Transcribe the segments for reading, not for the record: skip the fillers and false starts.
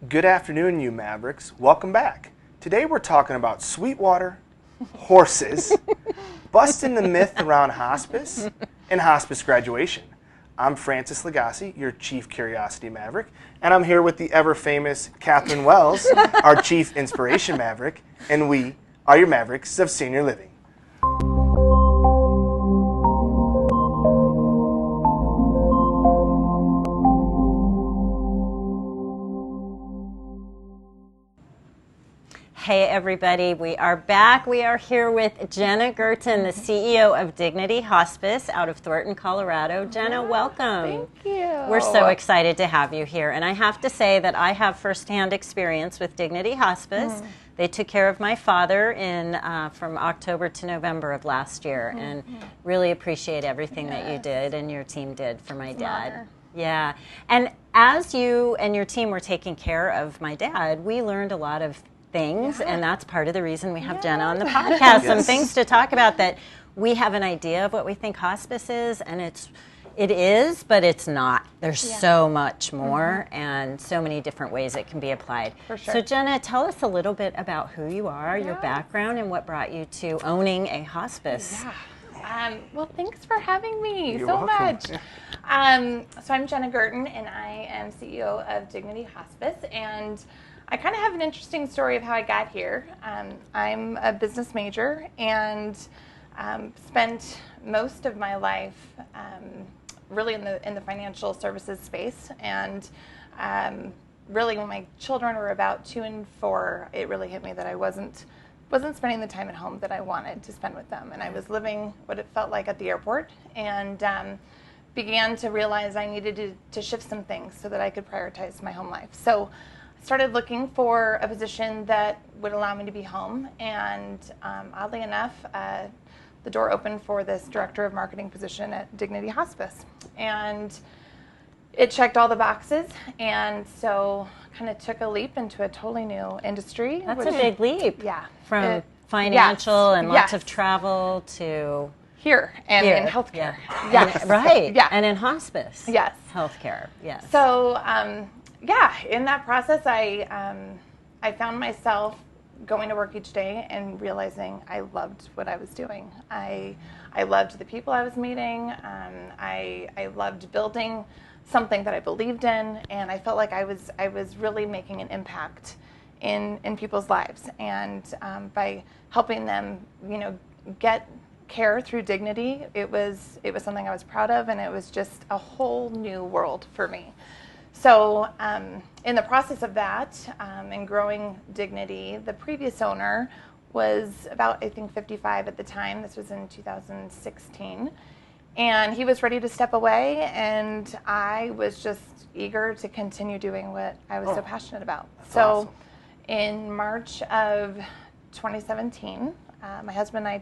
Good afternoon, you Mavericks. Welcome back. Today we're talking about SweatWater, horses, busting the myth around hospice, and hospice graduation. I'm Francis Lagasse, your Chief Curiosity Maverick, and I'm here with the ever-famous Katherine Wells, our Chief Inspiration Maverick, and we are your Mavericks of Senior Living. Hey everybody, we are back. We are here with Jenna Girton, the CEO of Dignity Hospice out of Thornton, Colorado. Jenna, welcome. Thank you. We're so excited to have you here. And I have to say that I have firsthand experience with Dignity Hospice. They took care of my father from October to November of last year, and really appreciate everything that you did and your team did for my dad. Yeah. And as you and your team were taking care of my dad, we learned a lot of things, and that's part of the reason we have Jenna on the podcast. Some things to talk about, that we have an idea of what we think hospice is, and it is, but it's not. There's so much more and so many different ways it can be applied. For sure. So Jenna, tell us a little bit about who you are, your background, and what brought you to owning a hospice. Well, thanks for having me You're so welcome. much. So I'm Jenna Girton, and I am CEO of Dignity Hospice, and I kind of have an interesting story of how I got here. I'm a business major and spent most of my life really in the financial services space. And really, when my children were about 2 and 4, it really hit me that I wasn't spending the time at home that I wanted to spend with them. And I was living what it felt like at the airport, and began to realize I needed to shift some things so that I could prioritize my home life. So started looking for a position that would allow me to be home, and oddly enough, the door opened for this director of marketing position at Dignity Hospice, and it checked all the boxes, and so kind of took a leap into a totally new industry. That's a big leap. Yeah. From financial and lots of Yes. travel to Here and in healthcare. Yeah. Yes. Right. Yeah. And in hospice. Yes. Healthcare. Yes. So, in that process, I found myself going to work each day and realizing I loved what I was doing. I loved the people I was meeting. I loved building something that I believed in, and I felt like I was really making an impact in people's lives. And by helping them, get care through dignity, it was something I was proud of, and it was just a whole new world for me. So in the process of that and growing Dignity, the previous owner was about, I think, 55 at the time. This was in 2016. And he was ready to step away, and I was just eager to continue doing what I was so passionate about. So awesome. In March of 2017, my husband and I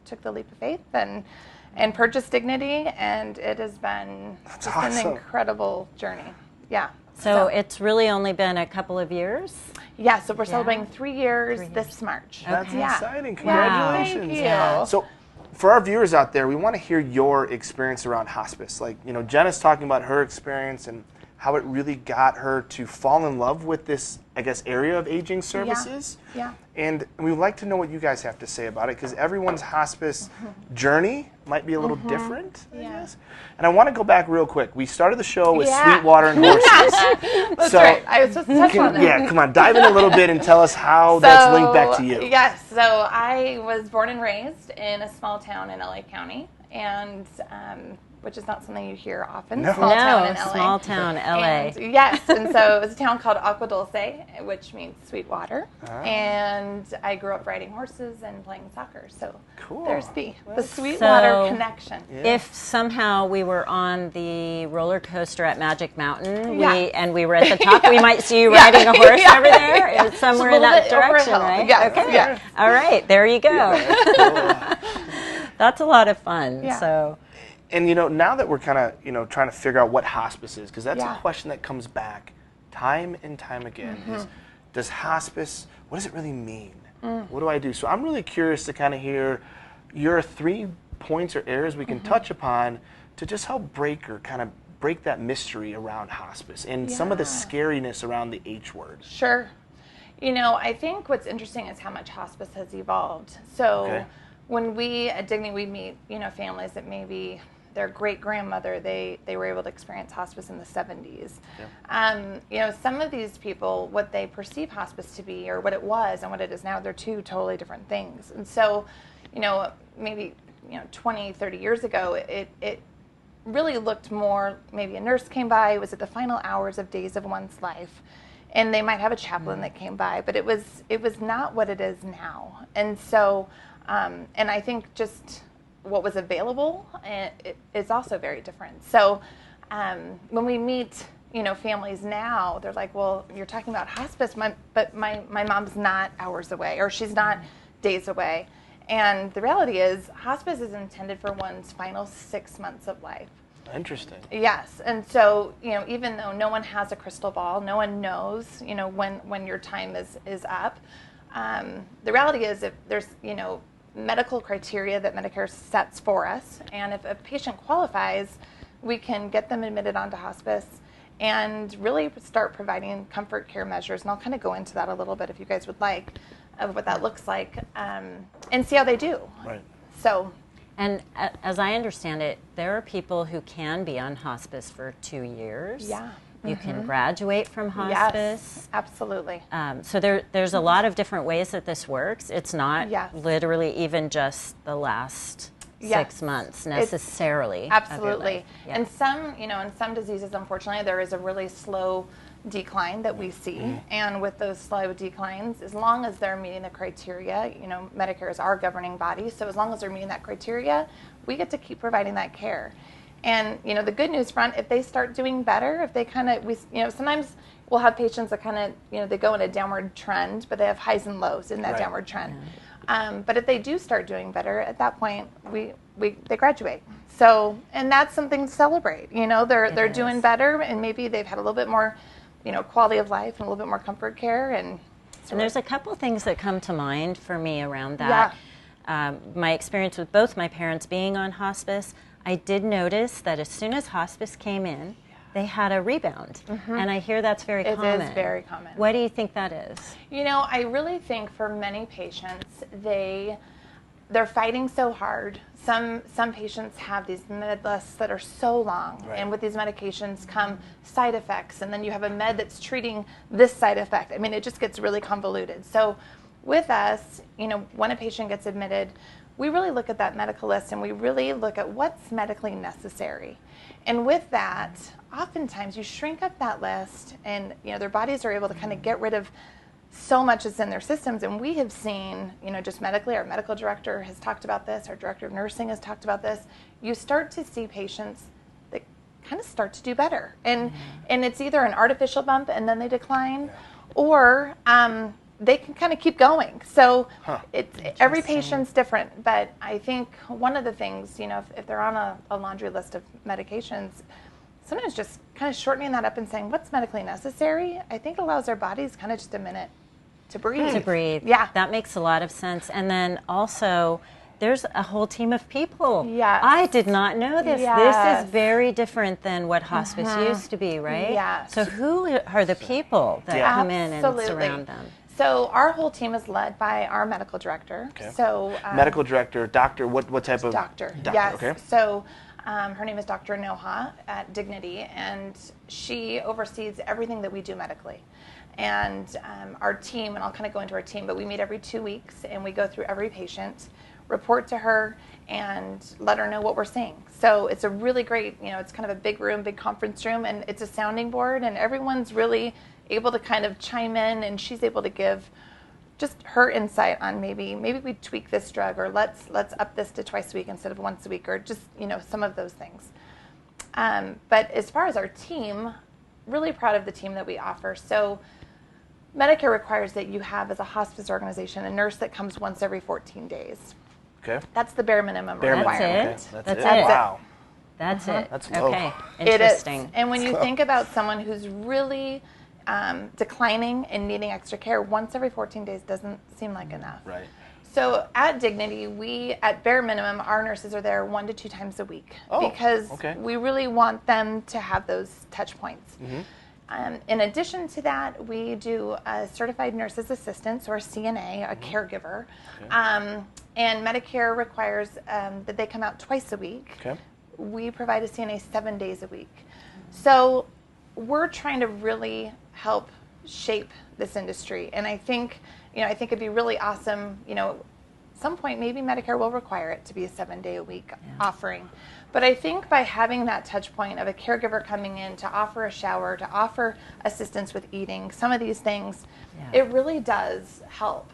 took the leap of faith and purchased Dignity, and it has been just an incredible journey. Yeah. So it's really only been a couple of years? Yeah, so we're celebrating 3 years this March. That's exciting. Yeah. Congratulations. Thank you. So for our viewers out there, we want to hear your experience around hospice. Like, Jenna's talking about her experience and how it really got her to fall in love with this, I guess, area of aging services. Yeah. And we would like to know what you guys have to say about it, because everyone's hospice journey might be a little different, I guess. And I want to go back real quick. We started the show with SweatWater and horses. That's right. I was supposed to touch on that. Yeah, come on, dive in a little bit and tell us how that's linked back to you. Yes, so I was born and raised in a small town in LA County, and which is not something you hear often. No. Small town in LA. Small town, LA. And, yes, and so it was a town called Agua Dulce, which means sweet water. And I grew up riding horses and playing soccer. So there's the Sweetwater connection. If somehow we were on the roller coaster at Magic Mountain and we were at the top, we might see you riding a horse over there, somewhere in that direction, right? Yes. Okay. Yes. All right, there you go. That's a lot of fun. Yeah. So. And now that we're kind of trying to figure out what hospice is, because that's a question that comes back time and time again, is does hospice, what does it really mean? What do I do? So I'm really curious to kind of hear your 3 points or areas we can touch upon to just help break or kind of break that mystery around hospice and some of the scariness around the H word. Sure. You know, I think what's interesting is how much hospice has evolved. So when we at Dignity, we meet, you know, families that maybe their great-grandmother, they were able to experience hospice in the 70s. You know, some of these people, what they perceive hospice to be, or what it was and what it is now, they're two totally different things. And so, you know, maybe, 20, 30 years ago, it really looked more, maybe a nurse came by, it was at the final hours of days of one's life, and they might have a chaplain that came by, but it was not what it is now. And so, and I think just what was available is also very different. So when we meet, families now, they're like, well, you're talking about hospice, but my mom's not hours away, or she's not days away. And the reality is, hospice is intended for one's final 6 months of life. Interesting. Yes, and so, even though no one has a crystal ball, no one knows, when your time is up, the reality is if there's, medical criteria that Medicare sets for us, and if a patient qualifies, we can get them admitted onto hospice and really start providing comfort care measures, and I'll kind of go into that a little bit if you guys would like, of what that looks like, and see how they do. Right. So. And as I understand it, there are people who can be on hospice for 2 years. Yeah. You can graduate from hospice. Yes, absolutely. So there's a lot of different ways that this works. It's not literally even just the last 6 months necessarily. Absolutely. And some, in some diseases, unfortunately, there is a really slow decline that we see, and with those slow declines, as long as they're meeting the criteria, Medicare is our governing body, so as long as they're meeting that criteria, we get to keep providing that care. And the good news front, if they start doing better, if they sometimes we'll have patients that they go in a downward trend, but they have highs and lows in that downward trend. But if they do start doing better, at that point they graduate. So, and that's something to celebrate. They're doing better, and maybe they've had a little bit more quality of life and a little bit more comfort care. And there's a couple things that come to mind for me around that. My experience with both my parents being on hospice, I did notice that as soon as hospice came in, they had a rebound. And I hear that's very common. It is very common. What do you think that is? I really think for many patients, they're fighting so hard. Some patients have these med lists that are so long, and with these medications come side effects, and then you have a med that's treating this side effect. I mean, it just gets really convoluted. So with us, when a patient gets admitted, we really look at that medical list, and we really look at what's medically necessary. And with that, oftentimes you shrink up that list, and their bodies are able to kind of get rid of so much is in their systems. And we have seen, just medically, our medical director has talked about this, our director of nursing has talked about this. You start to see patients that kind of start to do better. And it's either an artificial bump and then they decline, or they can kind of keep going. So every patient's different. But I think one of the things, if they're on a laundry list of medications, sometimes just kind of shortening that up and saying what's medically necessary, I think allows our bodies kind of just a minute to breathe. To breathe. Yeah. That makes a lot of sense. And then also, there's a whole team of people. Yes. I did not know this. Yes. This is very different than what hospice used to be, right? Yes. So who are the people that come in and surround them? So our whole team is led by our medical director. Okay. So medical director, doctor, what type of? Doctor. Doctor, yes. okay. So her name is Dr. Noha at Dignity, and she oversees everything that we do medically. And our team, and I'll kind of go into our team, but we meet every 2 weeks, and we go through every patient, report to her, and let her know what we're seeing. So it's a really great, it's kind of a big room, big conference room, and it's a sounding board, and everyone's really able to kind of chime in, and she's able to give just her insight on maybe we tweak this drug, or let's up this to twice a week instead of once a week, or just some of those things. But as far as our team, really proud of the team that we offer. So Medicare requires that you have, as a hospice organization, a nurse that comes once every 14 days. Okay. That's the bare minimum requirement. That's it. Wow. That's it. That's low. Okay. Interesting. It is. And when you think about someone who's really declining and needing extra care, once every 14 days doesn't seem like enough. Right. So at Dignity, we, at bare minimum, our nurses are there 1 to 2 times a week because we really want them to have those touch points. In addition to that, we do a certified nurse's assistant, or CNA, a caregiver. And Medicare requires that they come out twice a week. We provide a CNA 7 days a week. So we're trying to really help shape this industry. And I think, it'd be really awesome, at some point maybe Medicare will require it to be a 7-day-a-week offering. But I think by having that touch point of a caregiver coming in to offer a shower, to offer assistance with eating, some of these things, it really does help.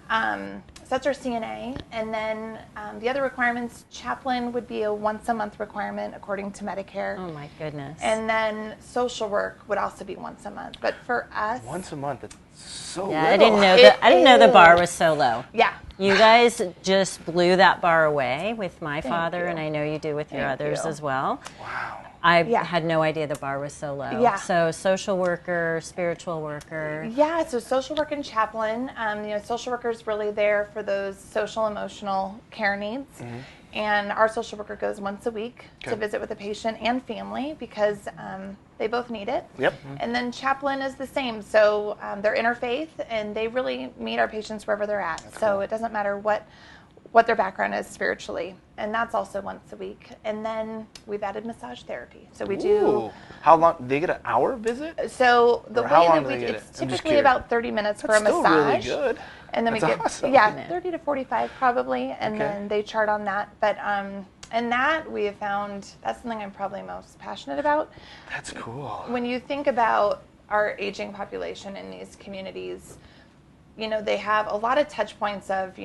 So that's our CNA. And then the other requirements, chaplain would be a once-a-month requirement according to Medicare. Oh, my goodness. And then social work would also be once a month. But for us... Once a month, that's so little. I didn't know the bar was so low. Yeah. You guys just blew that bar away with my father, and I know you do with your others as well. Wow. I had no idea the bar was so low. Yeah. So social worker, spiritual worker. Yeah, so social work and chaplain. Social worker is really there for those social emotional care needs. And our social worker goes once a week to visit with the patient and family because they both need it. And then chaplain is the same. So they're interfaith and they really meet our patients wherever they're at. That's cool. It doesn't matter what their background is spiritually. And that's also once a week. And then we've added massage therapy. So we do... How long? Do they get an hour visit? So the or way how long that do we... they get It's it? typically about 30 minutes for a massage. That's still really good. And then That's we get... awesome. Yeah, 30 to 45 probably. And then they chart on that. But... and that we have found, that's something I'm probably most passionate about. That's cool. When you think about our aging population in these communities, they have a lot of touch points of,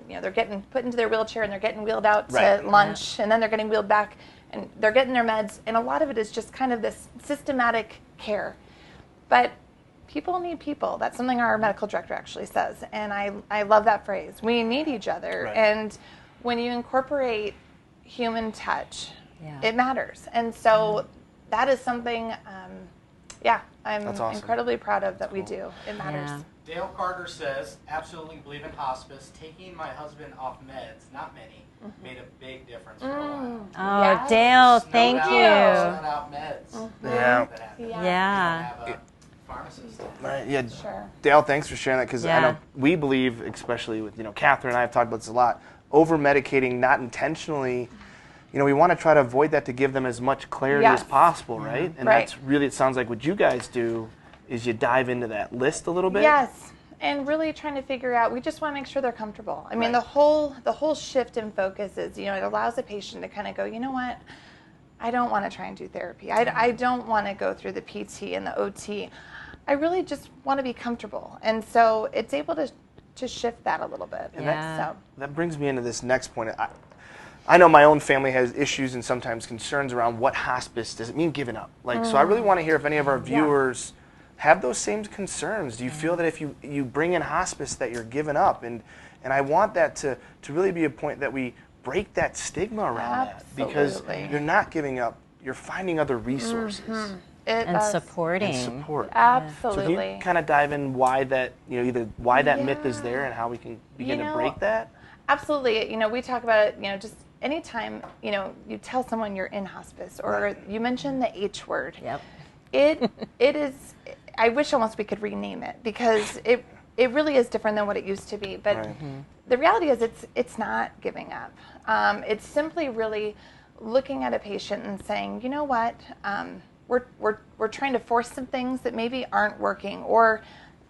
they're getting put into their wheelchair and they're getting wheeled out to lunch and then they're getting wheeled back and they're getting their meds. And a lot of it is just kind of this systematic care. But people need people. That's something our medical director actually says. And I love that phrase. We need each other. And when you incorporate human touch, it matters. And so that is something, I'm awesome. incredibly proud of that we do. It matters. Dale Carter says, absolutely believe in hospice. Taking my husband off meds, not many, made a big difference for a while. Oh, Dale, thank you. Snowed out meds. Yeah. Pharmacist. Right. Sure. Dale, thanks for sharing that because I know we believe, especially with Katherine and I have talked about this a lot, over medicating not intentionally. We want to try to avoid that to give them as much clarity as possible, right? And that's really, it sounds like what you guys do is you dive into that list a little bit. Yes, and really trying to figure out, we just want to make sure they're comfortable. I mean, the whole shift in focus is, it allows a patient to kind of go, you know what, I don't want to try and do therapy. I don't want to go through the PT and the OT. I really just want to be comfortable. And so it's able to shift that a little bit. And that brings me into this next point. I know my own family has issues and sometimes concerns around what hospice does it mean giving up. So I really want to hear if any of our viewers have those same concerns. Do you feel that if you bring in hospice that you're giving up? And I want that to really be a point that we break that stigma around that. Because you're not giving up, you're finding other resources. And supporting. And support. Absolutely. So can you kind of dive in why that, either why that myth is there and how we can begin to break that? Absolutely. We talk about it, just anytime, you tell someone you're in hospice or you mention the H word. It is, I wish almost we could rename it because it really is different than what it used to be. But the reality is it's not giving up. It's simply really looking at a patient and saying, you know what, we're trying to force some things that maybe aren't working, or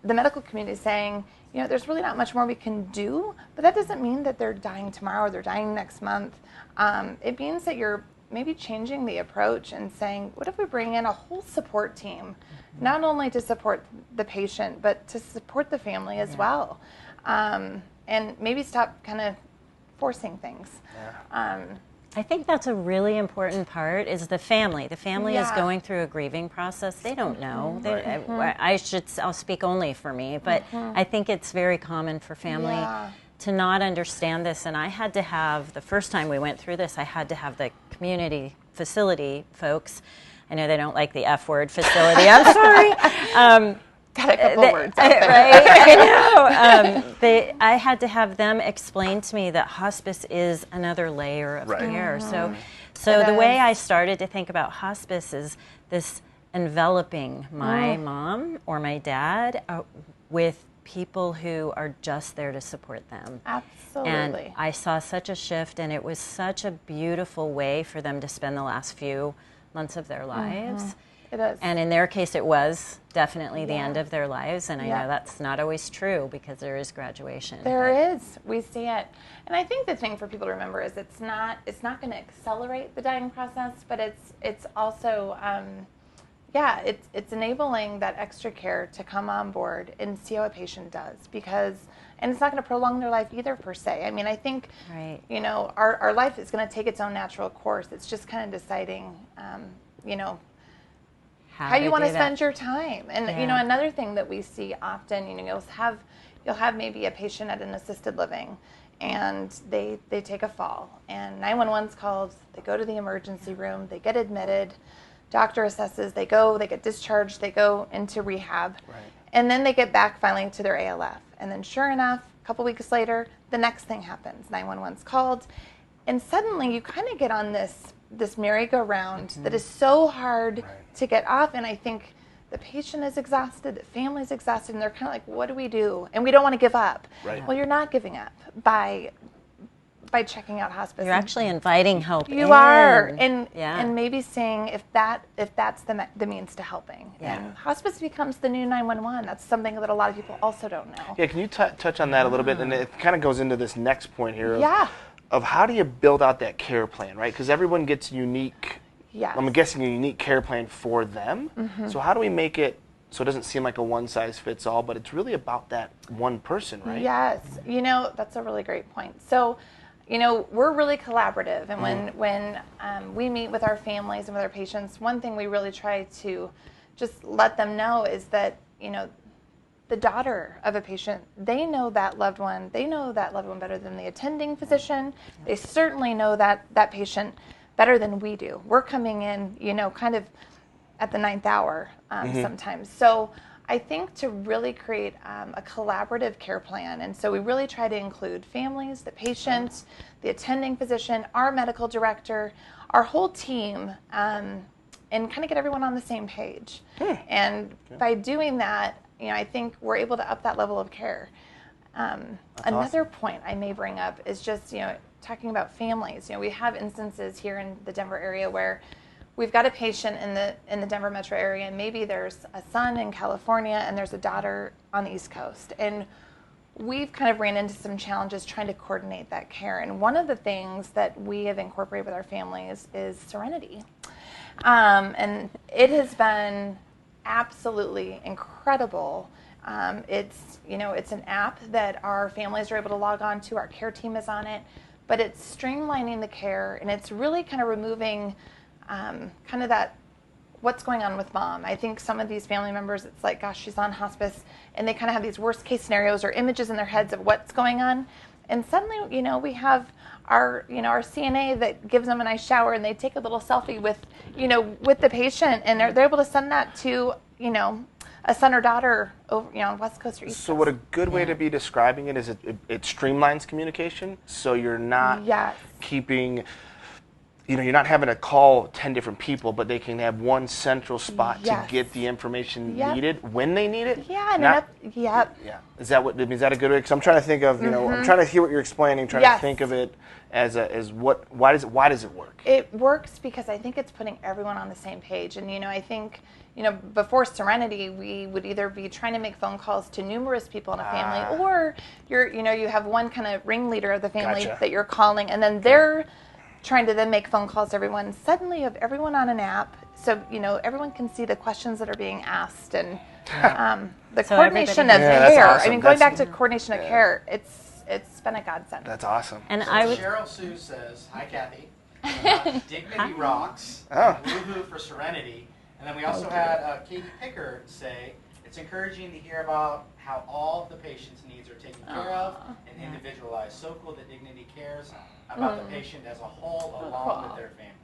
the medical community saying, there's really not much more we can do, but that doesn't mean that they're dying tomorrow or they're dying next month. It means that you're maybe changing the approach and saying, what if we bring in a whole support team, not only to support the patient, but to support the family as well, and maybe stop kind of forcing things. I think that's a really important part is the family. The family is going through a grieving process. They don't know. I'll speak only for me, but I think it's very common for family to not understand this. And I had to have, the first time we went through this, I had to have the community facility folks. I know they don't like the F word, facility. I'm sorry. Got a couple words out there. Right? I know. I had to have them explain to me that hospice is another layer of care. So the way I started to think about hospice is this enveloping my mom or my dad with people who are just there to support them. Absolutely. And I saw such a shift, and it was such a beautiful way for them to spend the last few months of their lives. It is. And in their case, it was definitely the end of their lives. And I know that's not always true because there is graduation. There is. We see it. And I think the thing for people to remember is it's not going to accelerate the dying process, but it's also it's enabling that extra care to come on board and see how a patient does, and it's not going to prolong their life either per se. I mean, I think our life is going to take its own natural course. It's just kind of deciding how you want to spend your time. And another thing that we see often, you'll have maybe a patient at an assisted living, and they take a fall, and 911's called. They go to the emergency room, they get admitted, doctor assesses, they get discharged, they go into rehab, and then they get back finally to their ALF, and then sure enough, a couple weeks later, the next thing happens. 911's called, and suddenly you kind of get on this merry-go-round that is so hard to get off. And I think the patient is exhausted, the family's exhausted, and they're kind of like, what do we do? And we don't want to give up. Well, you're not giving up by checking out hospice. You're actually inviting help. You are, and maybe saying if that's the means to helping. And hospice becomes the new 911. That's something that a lot of people also don't know. Yeah, can you touch on that a little bit? And it kind of goes into this next point here. Of how do you build out that care plan, right? Because everyone gets unique. I'm guessing a unique care plan for them. So how do we make it so it doesn't seem like a one-size-fits-all, but it's really about that one person, right? Yes. That's a really great point. So, we're really collaborative, and when we meet with our families and with our patients, one thing we really try to just let them know is that, the daughter of a patient, they know that loved one. They know that loved one better than the attending physician. They certainly know that patient better than we do. We're coming in, kind of at the 9th hour sometimes. So I think to really create a collaborative care plan, and so we really try to include families, the patient, the attending physician, our medical director, our whole team, and kind of get everyone on the same page. And by doing that, I think we're able to up that level of care. Another point I may bring up is just, talking about families. We have instances here in the Denver area where we've got a patient in the Denver metro area, and maybe there's a son in California and there's a daughter on the East Coast. And we've kind of ran into some challenges trying to coordinate that care. And one of the things that we have incorporated with our families is Serenity. And it has been absolutely incredible. It's an app that our families are able to log on to. Our care team is on it, but it's streamlining the care, and it's really kind of removing kind of that what's going on with mom. I think some of these family members, it's like, gosh, she's on hospice, and they kind of have these worst case scenarios or images in their heads of what's going on, and suddenly we have our CNA that gives them a nice shower, and they take a little selfie with the patient, and they're able to send that to a son or daughter over on West Coast or East Coast. So what a good way to be describing it is it streamlines communication, so you're not keeping, you're not having to call 10 different people, but they can have one central spot to get the information needed when they need it. Is that a good way? Because I'm trying to think of, I'm trying to hear what you're explaining, trying to think of it as why does it work? It works because I think it's putting everyone on the same page. And, I think, before Serenity, we would either be trying to make phone calls to numerous people in a family, or you have one kind of ringleader of the family that you're calling, and then they're trying to then make phone calls to everyone. Suddenly you have everyone on an app, so everyone can see the questions that are being asked, and the coordination of care. Awesome. I mean, going back to coordination of care, it's been a godsend. That's awesome. And so Cheryl Sue says, "Hi, Kathy. Dignity rocks. Woohoo for Serenity." And then we also had Katie Picker say, "It's encouraging to hear about how all the patient's needs are taken care of and individualized. So cool that Dignity cares about the patient as a whole along with their families."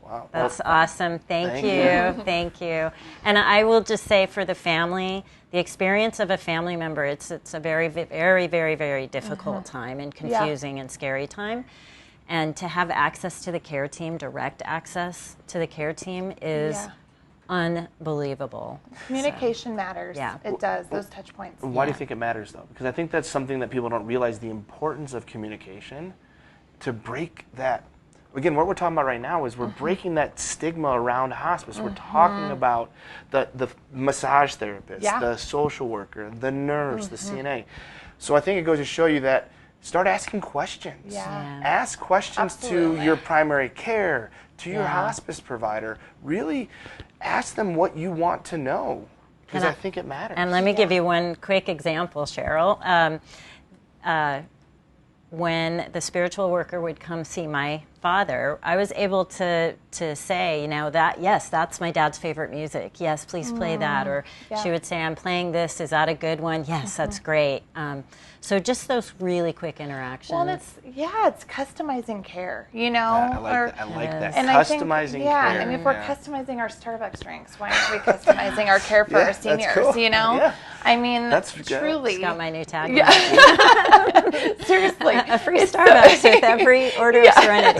Wow. That's awesome. Thank you. Thank you. And I will just say for the family, the experience of a family member, it's a very, very, very, very difficult time and confusing and scary time. And to have access to the care team, direct access to the care team is unbelievable. Communication matters. Yeah. It does, those touch points. Why do you think it matters, though? Because I think that's something that people don't realize, the importance of communication to break that. Again, what we're talking about right now is we're breaking that stigma around hospice. We're talking about the massage therapist, the social worker, the nurse, the CNA. So I think it goes to show you that start asking questions. Ask questions to your primary care, to your hospice provider. Really ask them what you want to know, because I think it matters. And let me give you one quick example, Cheryl. When the spiritual worker would come see my father, I was able to say, yes, that's my dad's favorite music. Yes, please play that. Or she would say, I'm playing this. Is that a good one? Yes, that's great. So just those really quick interactions. Well, it's customizing care, I like that. And Customizing care. I mean, if we're customizing our Starbucks drinks, why aren't we customizing our care for our seniors, cool. I mean, that's truly. It's got my new tagline. Yeah. Seriously. A free Starbucks with every order of Serenity.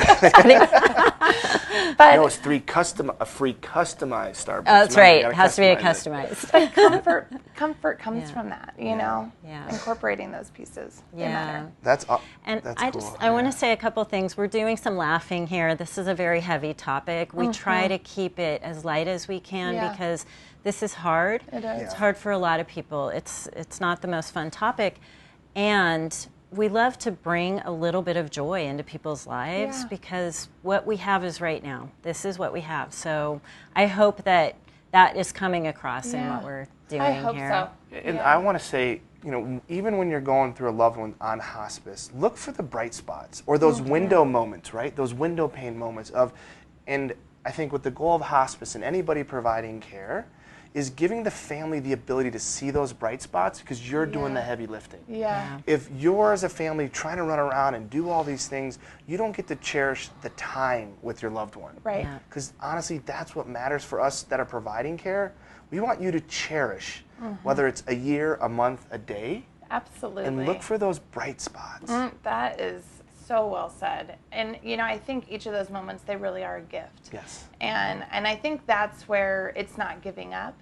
But no, it's a free customized Starbucks. That's right. It has to be a customized. But comfort comes from that, incorporating those pieces. They matter. That's And that's cool. I want to say a couple things. We're doing some laughing here. This is a very heavy topic. We try to keep it as light as we can because this is hard. It is. It's hard for a lot of people. It's not the most fun topic. And we love to bring a little bit of joy into people's lives because what we have is right now. This is what we have. So I hope that is coming across in what we're doing here. I hope so. And I want to say, even when you're going through a loved one on hospice, look for the bright spots or those window moments, right? Those window pane moments and I think with the goal of hospice and anybody providing care is giving the family the ability to see those bright spots because you're doing the heavy lifting. Yeah. If you're as a family trying to run around and do all these things, you don't get to cherish the time with your loved one. Right. Because honestly, that's what matters for us that are providing care. We want you to cherish, whether it's a year, a month, a day. Absolutely. And look for those bright spots. That is so well said. And, I think each of those moments, they really are a gift. Yes. And I think that's where it's not giving up.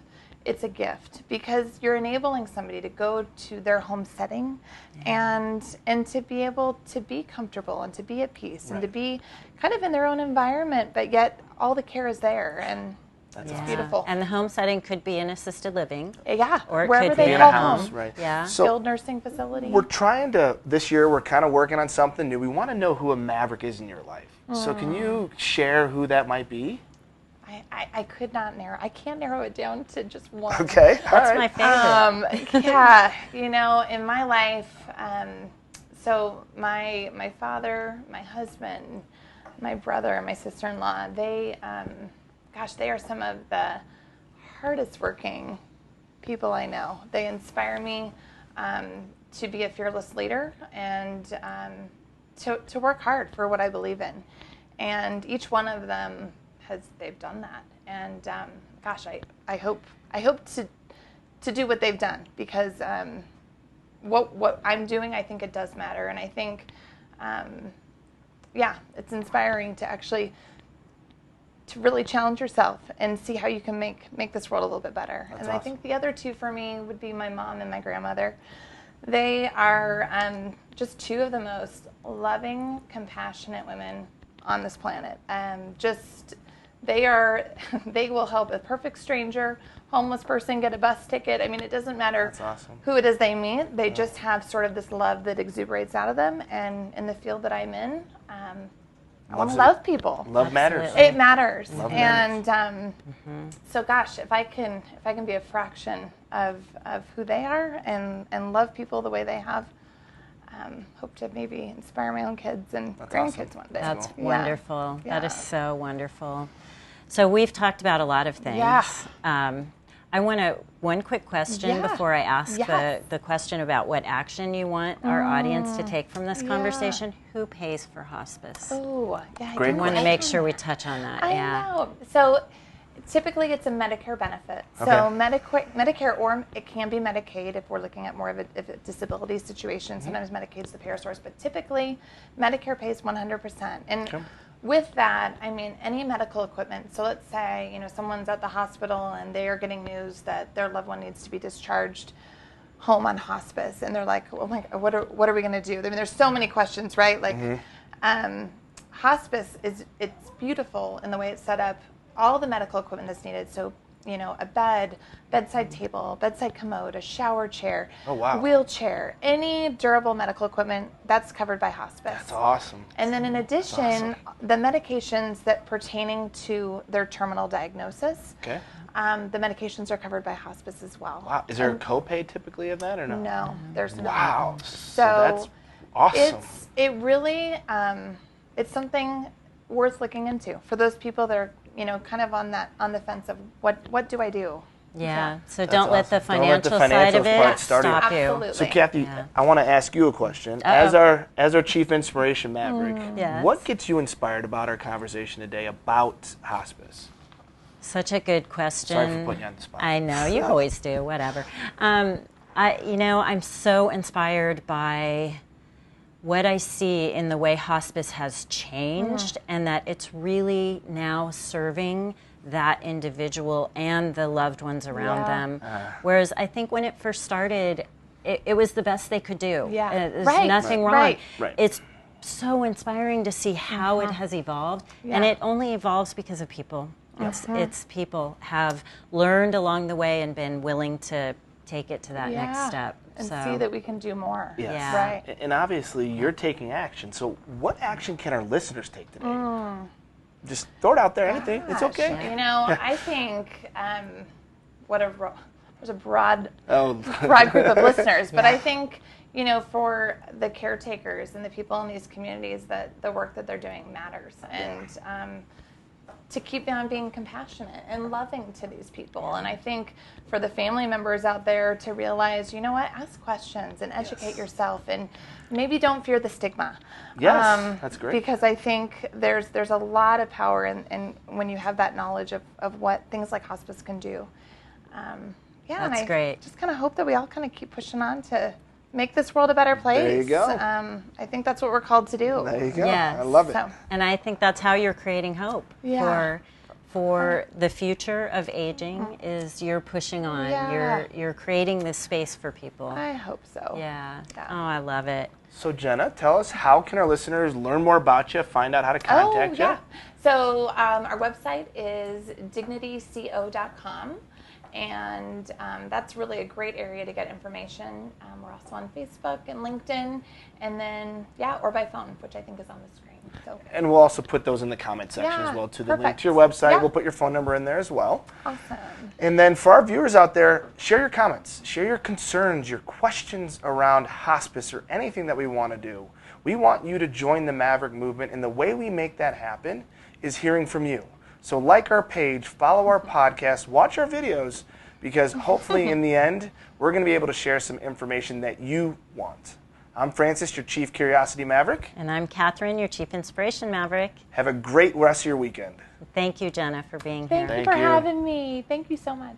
It's a gift because you're enabling somebody to go to their home setting and to be able to be comfortable and to be at peace and to be kind of in their own environment, but yet all the care is there. And That's it's beautiful. And the home setting could be an assisted living. Or it wherever could they be in call a house, home. right? Yeah. So Skilled nursing facility. we're trying to, this year, we're kind of working on something new. We want to know who a Maverick is in your life. So can you share who that might be? I could not I can't narrow it down to just one. Okay. That's my favorite. In my life, so my father, my husband, my brother, and my sister-in-law, they are some of the hardest working people I know. They inspire me to be a fearless leader and to work hard for what I believe in. And each one of them they've done that. And I hope to do what they've done because what I'm doing, I think it does matter. And I think, it's inspiring to actually to really challenge yourself and see how you can make this world a little bit better. That's and awesome. I think the other two for me would be my mom and my grandmother. They are just two of the most loving, compassionate women on this planet. They will help a perfect stranger, homeless person get a bus ticket. I mean, it doesn't matter who it is they meet. They just have sort of this love that exuberates out of them. And in the field that I'm in, I want to love people. Love matters. It matters. Love and so, if I can be a fraction of who they are and love people the way they have, hope to maybe inspire my own kids and grandkids one day. That's Yeah. wonderful. Yeah. That is so wonderful. So we've talked about a lot of things. Yeah. I want one quick question before I ask the question about what action you want our audience to take from this conversation. Who pays for hospice? Oh, yeah. Great I want to make sure we touch on that. I know. So typically it's a Medicare benefit. So Medicare, or it can be Medicaid if we're looking at more of a disability situation. Sometimes Medicaid's the payer source, but typically Medicare pays 100%. And with that, I mean, any medical equipment. So let's say, you know, someone's at the hospital and they are getting news that their loved one needs to be discharged home on hospice, and they're like, oh my God, what are we going to do? I mean, there's so many questions, right? Like, hospice it's beautiful in the way it's set up. All the medical equipment that's needed. So, you know, a bed, bedside table, bedside commode, a shower chair, wheelchair, any durable medical equipment, that's covered by hospice. That's awesome. And then in addition, the medications that pertaining to their terminal diagnosis, the medications are covered by hospice as well. Wow. Is there a copay typically of that or no? No, there's not. Wow. So that's awesome. It really, it's something worth looking into for those people that are, you know, kind of on the fence of what do I do? Yeah. So don't let the financial side of it stop you. Absolutely. So Kathy, I want to ask you a question. As our chief inspiration maverick, what gets you inspired about our conversation today about hospice? Such a good question. Sorry for putting you on the spot. I know, you always do, whatever. I'm so inspired by what I see in the way hospice has changed, and that it's really now serving that individual and the loved ones around them. Whereas I think when it first started, it was the best they could do. There's nothing wrong. It's so inspiring to see how it has evolved, and it only evolves because of people. It's people have learned along the way and been willing to take it to that next step. And see that we can do more. Yes. Yeah. Right. And obviously, you're taking action. So what action can our listeners take today? Just throw it out there, anything. It's okay. You know, I think there's a broad group of listeners, but I think, you know, for the caretakers and the people in these communities, that the work that they're doing matters. And to keep on being compassionate and loving to these people. And I think for the family members out there to realize, you know what, ask questions and educate yourself, and maybe don't fear the stigma. Yes, that's great. Because I think there's a lot of power in when you have that knowledge of what things like hospice can do. That's great. Just kind of hope that we all kind of keep pushing on to make this world a better place. There you go. I think that's what we're called to do. There you go. Yes. I love it. So, And I think that's how you're creating hope for the future of aging. Is you're pushing on. You're creating this space for people. I hope so. Yeah. Oh, I love it. So Jenna, tell us, how can our listeners learn more about you, find out how to contact you? So our website is dignityco.com. And that's really a great area to get information. We're also on Facebook and LinkedIn, and then, or by phone, which I think is on the screen. So. And we'll also put those in the comment section as well, to the link to your website. We'll put your phone number in there as well. Awesome. And then for our viewers out there, share your comments, share your concerns, your questions around hospice or anything that we want to do. We want you to join the Maverick movement, and the way we make that happen is hearing from you. So like our page, follow our podcast, watch our videos, because hopefully in the end, we're going to be able to share some information that you want. I'm Francis, your Chief Curiosity Maverick. And I'm Katherine, your Chief Inspiration Maverick. Have a great rest of your weekend. Thank you, Jenna, for being here. Thank you for having me. Thank you so much.